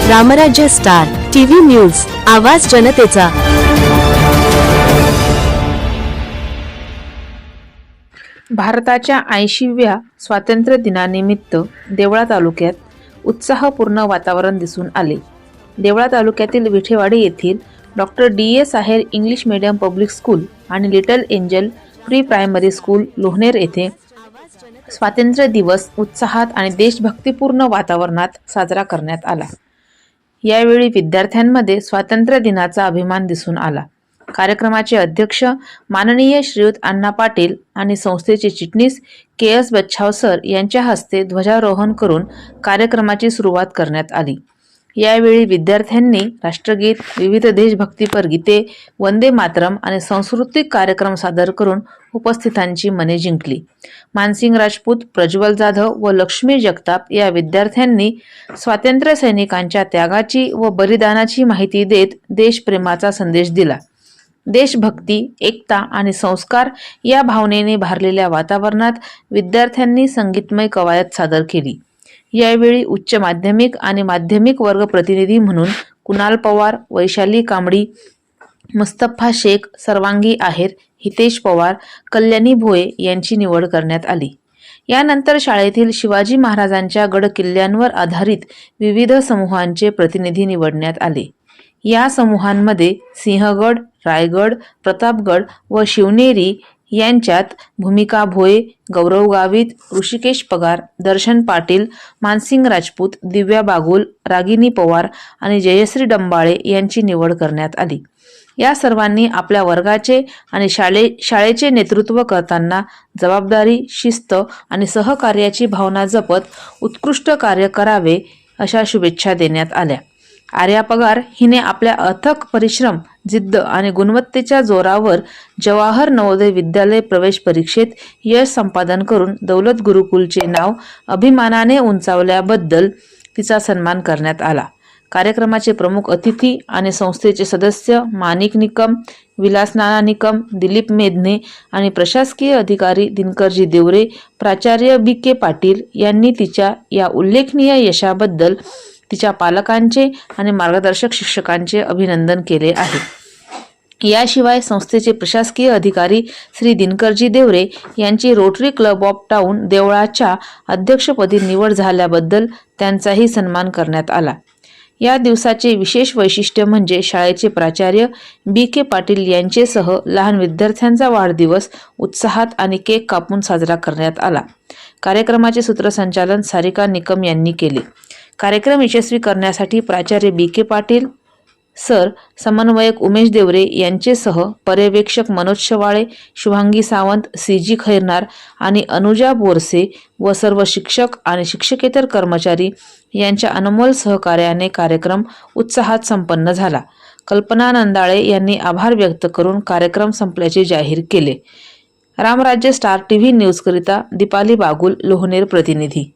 रामराज्य star TV news, आवाज जनतेचा। भारताच्या 80व्या स्वातंत्र्य दिनानिमित्त देवळा तालुक्यात उत्साहपूर्ण वातावरण दिसून आले। देवळा तालुक्यातील विठेवाडी येथील doctor DS Aher English medium public school आणि little angel pre primary school Lohoner येथे स्वातंत्र्य दिवस उत्साहात आणि देशभक्तीपूर्ण वातावरणात साजरा करण्यात आला। यावेळी विद्यार्थ्यांमध्ये स्वातंत्र्य दिनाचा अभिमान दिसून आला। कार्यक्रमाचे अध्यक्ष माननीय श्रीयुत अण्णा पाटील आणि संस्थेचे चिटणीस KS बच्छाव सर यांच्या हस्ते ध्वजारोहण करून कार्यक्रमाची सुरुवात करण्यात आली। यावेळी विद्यार्थ्यांनी राष्ट्रगीत, विविध देशभक्तीपर गीते, वंदे मातरम आणि सांस्कृतिक कार्यक्रम सादर करून उपस्थितांची मने जिंकली। मानसिंग राजपूत, प्रज्वल जाधव व लक्ष्मी जगताप या विद्यार्थ्यांनी स्वातंत्र्य सैनिकांच्या त्यागाची व बलिदानाची माहिती देत देशप्रेमाचा संदेश दिला। देशभक्ती, एकता आणि संस्कार या भावनेने भारलेल्या वातावरणात विद्यार्थ्यांनी संगीतमय कवायत सादर केली। यावेळी उच्च माध्यमिक आणि माध्यमिक वर्ग प्रतिनिधी म्हणून कुणाल पवार, वैशाली कांबडी, मुस्तफा शेख, सर्वांगी आहेर, हितेश पवार, कल्याणी भोये यांची निवड करण्यात आली। यानंतर शाळेतील शिवाजी महाराजांच्या गड किल्ल्यांवर आधारित विविध समूहांचे प्रतिनिधी निवडण्यात आले। या समूहांमध्ये सिंहगड, रायगड, प्रतापगड व शिवनेरी यांच्यात भूमिका भोये, गौरव गावित, ऋषिकेश पगार, दर्शन पाटील, मानसिंग राजपूत, दिव्या बागुल, रागिनी पवार आणि जयश्री डंबाळे यांची निवड करण्यात आली। या सर्वांनी आपल्या वर्गाचे आणि शाळेचे नेतृत्व करताना जबाबदारी, शिस्त आणि सहकार्याची भावना जपत उत्कृष्ट कार्य करावे अशा शुभेच्छा देण्यात आल्या। आर्या पगार हिने आपल्या अथक परिश्रम, जिद्द आणि गुणवत्तेच्या जोरावर जवाहर नवोदय विद्यालय प्रवेश परीक्षेत यश संपादन करून दौलत गुरुकुलचे नाव अभिमानाने उंचावल्याबद्दल तिचा सन्मान करण्यात आला। कार्यक्रमाचे प्रमुख अतिथी आणि संस्थेचे सदस्य माणिक निकम, विलास नाना निकम, दिलीप मेधने आणि प्रशासकीय अधिकारी दिनकरजी देवरे, प्राचार्य BK पाटील यांनी तिच्या या उल्लेखनीय यशाबद्दल तिच्या पालकांचे आणि मार्गदर्शक शिक्षकांचे अभिनंदन केले आहे। याशिवाय संस्थेचे प्रशासकीय अधिकारी श्री दिनकरजी देवरे यांची रोटरी क्लब ऑफ टाउन देवळाच्या अध्यक्षपदी निवड झाल्याबद्दल त्यांचाही सन्मान करण्यात आला। या दिवसाचे विशेष वैशिष्ट्य म्हणजे शाळेचे प्राचार्य BK पाटील यांचेसह लहान विद्यार्थ्यांचा वाढदिवस उत्साहात आणि केक कापून साजरा करण्यात आला। कार्यक्रमाचे सूत्रसंचालन सारिका निकम यांनी केले। कार्यक्रम यशस्वी करण्यासाठी प्राचार्य BK पाटील सर, समन्वयक उमेश देवरे यांचेसह पर्यवेक्षक मनोज शवाळे, शुभांगी सावंत, CG खैरनार आणि अनुजा बोरसे व सर्व शिक्षक आणि शिक्षकेतर कर्मचारी यांच्या अनमोल सहकार्याने कार्यक्रम उत्साहात संपन्न झाला। कल्पना नंदाळे यांनी आभार व्यक्त करून कार्यक्रम संपल्याचे जाहीर केले। रामराज्य स्टार टीव्ही न्यूज करिता दीपाली बागुल, लोहनेर प्रतिनिधी।